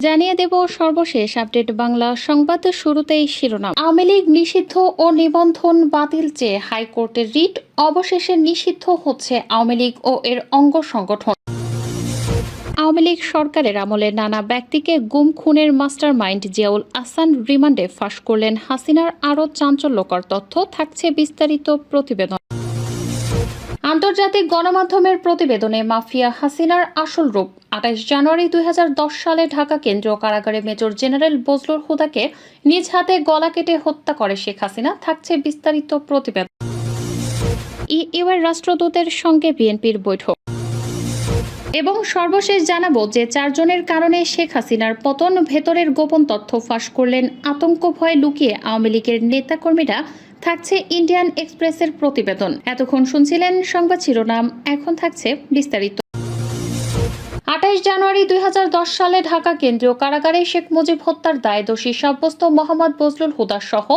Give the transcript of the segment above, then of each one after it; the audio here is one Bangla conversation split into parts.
জানিয়ে দেব সর্বশেষ আপডেট বাংলা সংবাদ। শুরুতেই শিরোনাম। আওয়ামী লীগ নিষিদ্ধ ও নিবন্ধন বাতিল চেয়ে হাইকোর্টের রিট, অবশেষে নিষিদ্ধ হচ্ছে আওয়ামী লীগ ও এর অঙ্গ সংগঠন। আওয়ামী লীগ সরকারের আমলে নানা ব্যক্তিকে গুম খুনের মাস্টার মাইন্ড জিয়াউল আহসান রিমান্ডে ফাঁস করলেন হাসিনার আরও চাঞ্চল্যকর তথ্য, থাকছে বিস্তারিত প্রতিবেদন। আন্তর্জাতিক গণমাধ্যমের প্রতিবেদনে মাফিয়া হাসিনার আসল রূপ। ২৮ জানুয়ারি ২০১০ সালে ঢাকা কেন্দ্রীয় কারাগারে মেজর জেনারেল বজলুল হুদাকে নিজ হাতে গলা কেটে হত্যা করে শেখ হাসিনা, থাকছে বিস্তারিত প্রতিবেদন। ইউএর রাষ্ট্রদূতের সঙ্গে বিএনপির বৈঠক এবং সর্বশেষ জানাবো যে 4 জনের কারণে শেখ হাসিনার পতন, ভেতরের গোপন তথ্য ফাঁস করলেন আতঙ্ক ভয়ে লুকিয়ে আওয়ামী লীগের নেতাকর্মীরা, থাকছে ইন্ডিয়ান এক্সপ্রেসের প্রতিবেদন। এতক্ষণ শুনছিলেন সংবাদ শিরোনাম, এখন থাকছে বিস্তারিত। ২৮ জানুয়ারি ২০১০ সালে ঢাকা কেন্দ্রীয় কারাগারে শেখ মুজিব হত্যার দায়ে দোষী সাব্যস্ত মোহাম্মদ বজলুল হুদা সহ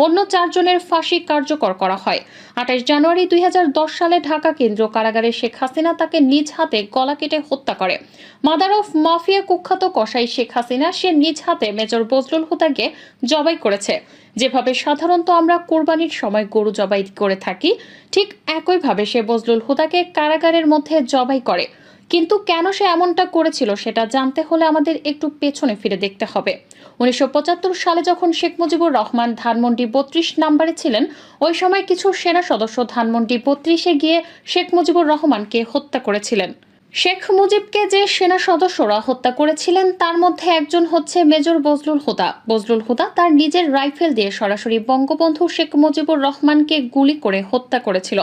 অন্য 4 জনের ফাঁসি কার্যকর করা হয়। ২৮ জানুয়ারি ২০১০ সালে ঢাকা কেন্দ্রীয় কারাগারে শেখ হাসিনা তাকে নিজ হাতে গলা কেটে হত্যা করে। মাদার অফ মাফিয়া কুখ্যাত কসাই শেখ হাসিনা সে নিজ হাতে মেজর বজলুল হুদাকে জবাই করেছে। যেভাবে সাধারণত আমরা কোরবানির সময় গরু জবাই করে থাকি, ঠিক একইভাবে সে বজলুল হুদাকে কারাগারের মধ্যে জবাই করে। কিন্তু কেন সে এমনটা করেছিল সেটা জানতে হলে আমাদের একটু পেছনে ফিরে দেখতে হবে। ১৯৭৫ সালে যখন শেখ মুজিবুর রহমান ধানমন্ডি ৩২ নম্বরে ছিলেন, ওই সময় কিছু সেনা সদস্য ধানমন্ডি ৩২-এ গিয়ে শেখ মুজিবুর রহমানকে হত্যা করেছিলেন। শেখ মুজিবকে যে সেনা সদস্যরা হত্যা করেছিলেন তার মধ্যে একজন হচ্ছে মেজর বজলুল হুদা। বজলুল হুদা তার নিজের রাইফেল দিয়ে সরাসরি বঙ্গবন্ধু শেখ মুজিবুর রহমানকে গুলি করে হত্যা করেছিল।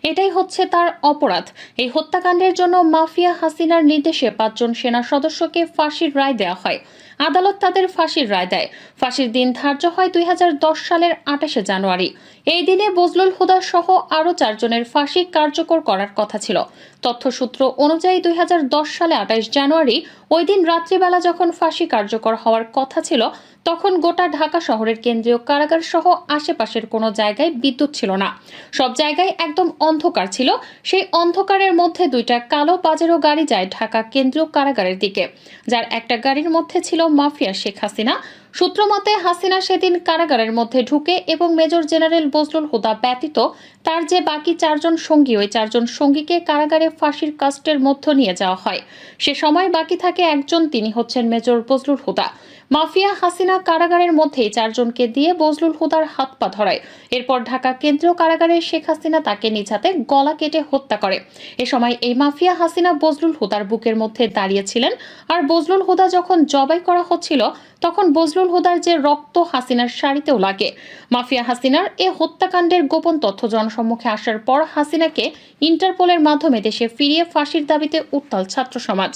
এটাই হচ্ছে তার অপরাধ। এই হত্যাকাণ্ডের জন্য মাফিয়া হাসিনার নির্দেশে 5 জন সেনা সদস্যকে ফাঁসির রায় দেওয়া হয়। আদালত তাদের ফাঁসির রায় দেয়। ফাঁসির দিন ধার্য হয় ২০১০ সালের ২৮ জানুয়ারি। এই দিনে বজলুল হুদা সহ আরও 4 জনের ফাঁসি কার্যকর করার কথা ছিল। তথ্যসূত্র অনুযায়ী ২০১০ সালে ২৮ জানুয়ারি ওই দিন রাত্রিবেলা যখন ফাঁসি কার্যকর হওয়ার কথা ছিল, তখন গোটা ঢাকা শহরের কেন্দ্রীয় কারাগার সহ আশেপাশের কোনো জায়গায় বিদ্যুৎ ছিল না। সব জায়গায় একদম অন্ধকার ছিল। সেই অন্ধকারের মধ্যে 2টা কালো পাজেরো গাড়ি যায় ঢাকা কেন্দ্রীয় কারাগারের দিকে, যার একটা গাড়ির মধ্যে ছিল মাফিয়া শেখ হাসিনা। সূত্র মতে হাসিনা সেদিন কারাগারের মধ্যে ঢুকে এবং মেজর জেনারেল বজলুল হুদা ব্যতীত তার যে বাকি 4 জন সঙ্গী, ওই 4 জন সঙ্গীকে কারাগারে ফাঁসির কাস্টের মধ্যে নিয়ে যাওয়া হয়। সে সময় বাকি থাকে একজন, তিনি হচ্ছেন মেজর বজলুল হুদা। মাফিয়া হাসিনা কারাগারের মধ্যেই 4 জনকে দিয়ে বজলুল হুদার হাত পা ধরায়। এরপর ঢাকা কেন্দ্রীয় কারাগারে শেখ হাসিনা তাকে নিজ হাতে গলা কেটে হত্যা করে। এ সময় এই মাফিয়া হাসিনা বজলুল হুদার বুকের মধ্যে দাঁড়িয়েছিলেন। আর বজলুল হুদা যখন জবাই করা হচ্ছিল, তখন বজলুল হুদার যে রক্ত হাসিনার শাড়িতেও লাগে। মাফিয়া হাসিনার এ হত্যাকাণ্ডের গোপন তথ্য জনসম্মুখে আসার পর হাসিনাকে ইন্টারপোলের মাধ্যমে দেশে ফিরিয়ে ফাঁসির দাবিতে উত্তাল ছাত্র সমাজ।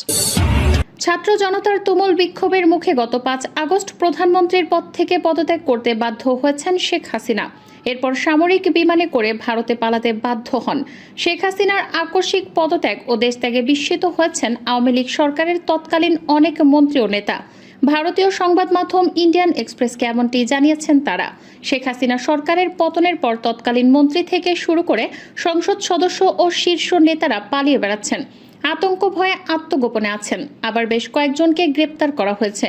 ছাত্র জনতার তুমুল বিক্ষোভের মুখে গত 5 আগস্ট প্রধানমন্ত্রীর পদ থেকে পদত্যাগ করতে বাধ্য হয়েছেন শেখ হাসিনা। এরপর সামরিক বিমানে করে ভারতে পালাতে বাধ্য হন। শেখ হাসিনার আকস্মিক পদত্যাগ ও দেশত্যাগে বিস্মিত হয়েছেন আওয়ামী লীগ সরকারের তৎকালীন অনেক মন্ত্রী ও নেতা। ভারতীয় সংবাদ মাধ্যম ইন্ডিয়ান এক্সপ্রেসকে এমনটি জানিয়েছেন তারা। শেখ হাসিনা সরকারের পতনের পর তৎকালীন মন্ত্রী থেকে শুরু করে সংসদ সদস্য ও শীর্ষ নেতারা পালিয়ে বেড়াচ্ছেন, আতঙ্ক ভয়ে আত্মগোপনে আছেন। আবার বেশ কয়েকজনকে গ্রেপ্তার করা হয়েছে।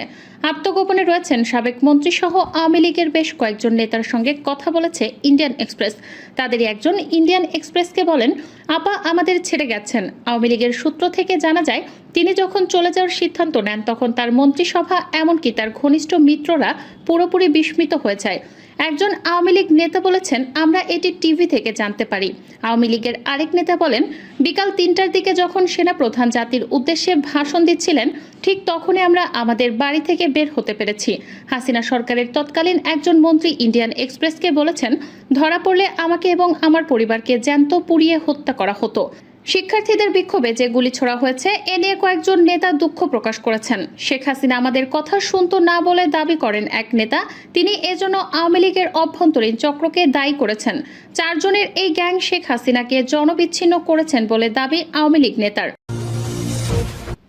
আত্মগোপনে রয়েছেন সাবেক মন্ত্রী সহ আওয়ামী লীগের বেশ কয়েকজন নেতার সঙ্গে কথা বলেছে ইন্ডিয়ান এক্সপ্রেস। তাদেরই একজন ইন্ডিয়ান এক্সপ্রেসকে বলেন, আপা আমাদের ছেড়ে গেছেন। আওয়ামী লীগের সূত্র থেকে জানা যায়, তিনি যখন চলে যাওয়ার সিদ্ধান্ত নেন তখন তার মন্ত্রিসভা এমনকি তার ঘনিষ্ঠ মিত্ররা পুরোপুরি বিস্মিত হয়ে যায়। একজন আওয়ামী লীগ নেতা বলেছেন, আমরা এটি টিভি থেকে জানতে পারি। আওয়ামী লীগের আরেক নেতা বলেন, বিকাল 3টার দিকে যখন সেনাপ্রধান জাতির উদ্দেশ্যে ভাষণ দিচ্ছিলেন, ঠিক তখনই আমরা আমাদের বাড়ি থেকে বের হতে পেরেছি। হাসিনা সরকারের তৎকালীন একজন মন্ত্রী ইন্ডিয়ান এক্সপ্রেসকে বলেছেন, ধরা পড়লে আমাকে এবং আমার পরিবারকে জ্যান্ত পুড়িয়ে হত্যা করা হতো। শিক্ষার্থীদের বিক্ষোভে যে গুলি ছোড়া হয়েছে এ নিয়ে কয়েকজন নেতা দুঃখ প্রকাশ করেছেন। শেখ হাসিনা আমাদের কথা শুনতো না বলে দাবি করেন এক নেতা। তিনি এজন্য আওয়ামী লীগের অভ্যন্তরীণ চক্রকে দায়ী করেছেন। 4 জনের এই গ্যাং শেখ হাসিনাকে জনবিচ্ছিন্ন করেছেন বলে দাবি আওয়ামী লীগ নেতার।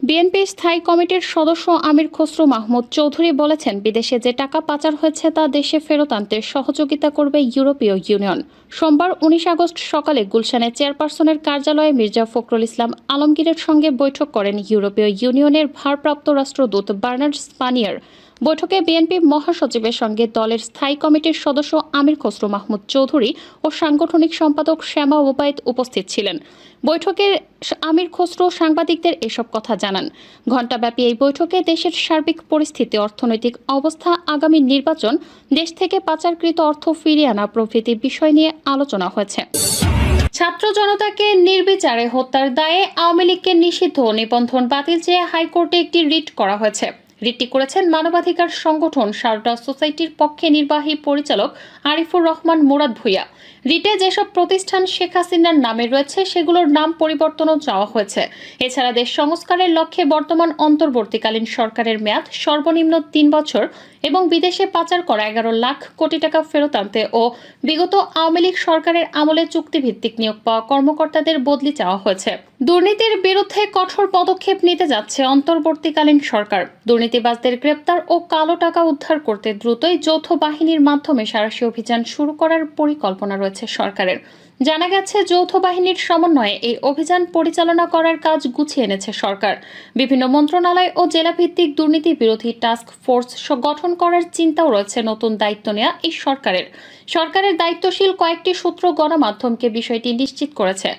বিএনপি স্থায়ী কমিটির সদস্য আমির খসরু মাহমুদ চৌধুরী বলেছেন, বিদেশে যে টাকা পাচার হয়েছে তা দেশে ফেরত আনতে সহযোগিতা করবে ইউরোপীয় ইউনিয়ন। সোমবার ১৯ আগস্ট সকালে গুলশানে চেয়ারপারসনের কার্যালয়ে মির্জা ফখরুল ইসলাম আলমগীরের সঙ্গে বৈঠক করেন ইউরোপীয় ইউনিয়নের ভারপ্রাপ্ত রাষ্ট্রদূত বার্নার্ড স্পানিয়ার। বৈঠকে বিএনপি মহাসচিবের সঙ্গে দলের স্থায়ী কমিটির সদস্য আমির খসরু মাহমুদ চৌধুরী ও সাংগঠনিক সম্পাদক শ্যামা ওবায়েদ উপস্থিত ছিলেন। বৈঠকে আমির খসরু সাংবাদিকদের এসব কথা জানান। ঘণ্টাব্যাপী এই বৈঠকে দেশের সার্বিক পরিস্থিতি, অর্থনৈতিক অবস্থা, আগামী নির্বাচন, দেশ থেকে পাচারকৃত অর্থ ফিরিয়ে আনা প্রভৃতি বিষয় নিয়ে আলোচনা হয়েছে। ছাত্র জনতাকে নির্বিচারে হত্যার দায়ে আওয়ামী লীগকে নিষিদ্ধ ও নিবন্ধন বাতিল চেয়ে হাইকোর্টে একটি রিট করা হয়েছে। রিটটি করেছেন মানবাধিকার সংগঠন শারদা সোসাইটির পক্ষে নির্বাহী পরিচালক আরিফুর রহমান মুরাদ ভূঁইয়া। রিটে যেসব প্রতিষ্ঠান শেখ হাসিনার নামে রয়েছে সেগুলোর নাম পরিবর্তনও চাওয়া হয়েছে। এছাড়া দেশ সংস্কারের লক্ষ্যে বর্তমান অন্তর্বর্তীকালীন সরকারের মেয়াদ সর্বনিম্ন ৩ বছর এবং বিদেশে পাচার করা ১১ লাখ কোটি টাকা ফেরত আনতে ও বিগত আওয়ামী লীগ সরকারের আমলে চুক্তিভিত্তিক নিয়োগ পাওয়া কর্মকর্তাদের বদলি চাওয়া হয়েছে। দুর্নীতির বিরুদ্ধে কঠোর পদক্ষেপ নিতে যাচ্ছে অন্তর্বর্তীকালীন সরকার। দুর্নীতিবাজদের গ্রেপ্তার ও কালো টাকা উদ্ধার করতে দ্রুতই যৌথ বাহিনীর মাধ্যমে সাঁড়াশি অভিযান শুরু করার পরিকল্পনা রয়েছে সরকারের। জানা গেছে, যৌথ বাহিনীর সমন্বয়ে এই অভিযান পরিচালনা করার কাজ গুছিয়ে এনেছে সরকার। বিভিন্ন মন্ত্রণালয় ও জেলাভিত্তিক দুর্নীতি বিরোধী টাস্ক ফোর্স গঠন করার চিন্তাও রয়েছে নতুন দায়িত্ব নেওয়া এই সরকারের দায়িত্বশীল কয়েকটি সূত্র গণমাধ্যমকে বিষয়টি নিশ্চিত করেছে।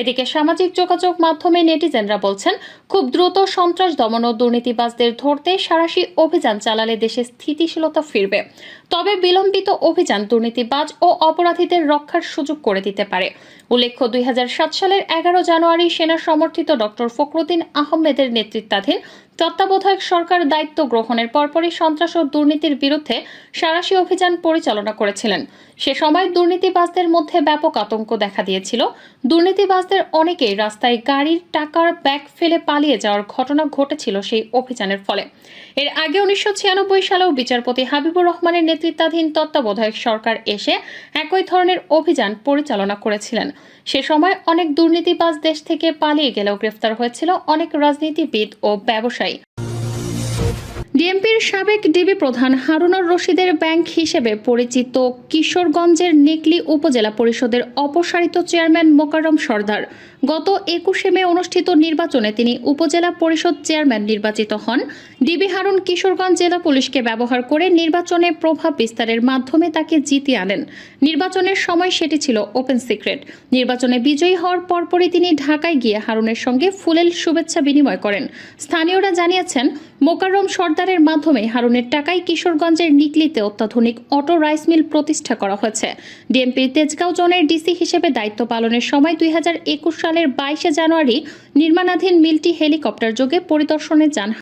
এদিকে সামাজিক যোগাযোগ মাধ্যমে নেটিজেনরা বলছেন, খুব দ্রুত সন্ত্রাস দমন ও দুর্নীতিবাজদের ধরতে সাঁড়াশি অভিযান চালালে দেশে স্থিতিশীলতা ফিরবে। তবে বিলম্বিত অভিযান দুর্নীতিবাজ ও অপরাধীদের রক্ষার সুযোগ করে দিতে পারে। উল্লেখ্য, ২০০৭ সালের ১১ জানুয়ারি সেনা সমর্থিত ডক্টর ফখরুদ্দিন আহমেদের নেতৃত্বাধীন তত্ত্বাবধায়ক সরকার দায়িত্ব গ্রহণের পরপরই সন্ত্রাস ও দুর্নীতির বিরুদ্ধে সাঁড়াশি অভিযান পরিচালনা করেছিলেন। সে সময় দুর্নীতিবাজদের মধ্যে ব্যাপক আতঙ্ক দেখা দিয়েছিল। দুর্নীতিবাজদের অনেকেই রাস্তায় গাড়ির টাকার ব্যাগ ফেলে পালিয়ে যাওয়ার ঘটনা ঘটেছিল সেই অভিযানের ফলে। এর আগে ১৯৯৬ সালেও বিচারপতি হাবিবুর রহমানের নেতৃত্বাধীন তত্ত্বাবধায়ক সরকার এসে একই ধরনের অভিযান পরিচালনা করেছিলেন। সে সময় অনেক দুর্নীতিবাজ দেশ থেকে পালিয়ে গেলেও গ্রেফতার হয়েছিল অনেক রাজনীতিবিদ ও ব্যবসায়ী। ডিএমপির সাবেক ডিবি প্রধান হারুনুর রশিদের ব্যাংক হিসেবে পরিচিত কিশোরগঞ্জের নেকলি উপজেলা পরিষদের অপসারিত চেয়ারম্যান মোকাররম সরদার গত ২১শে মে অনুষ্ঠিত নির্বাচনে তিনি উপজেলা পরিষদ চেয়ারম্যান নির্বাচিত হন। ডিবি হারুন কিশোরগঞ্জ জেলা পুলিশকে ব্যবহার করে নির্বাচনে প্রভাব বিস্তারের মাধ্যমে তাকে জিতিয়ে আনেন। নির্বাচনের সময় সেটি ছিল ওপেন সিক্রেট। নির্বাচনে বিজয়ী হওয়ার পরপরই তিনি ঢাকায় গিয়ে হারুনের সঙ্গে ফুলেল শুভেচ্ছা বিনিময় করেন। স্থানীয়রা জানিয়েছেন, মোকাররম সরদারের মাধ্যমে হারুনের টাকায় কিশোরগঞ্জের নিকলিতে অত্যাধুনিক অটো রাইস মিল প্রতিষ্ঠা করা হয়েছে। ডিএমপির তেজগাঁও জোনের ডিসি হিসেবে দায়িত্ব পালনের সময় ২০২১ সালের ২২শে জানুয়ারি নির্মাণাধীন মিলটি হেলিকপ্টার যোগে পরিদর্শনে যান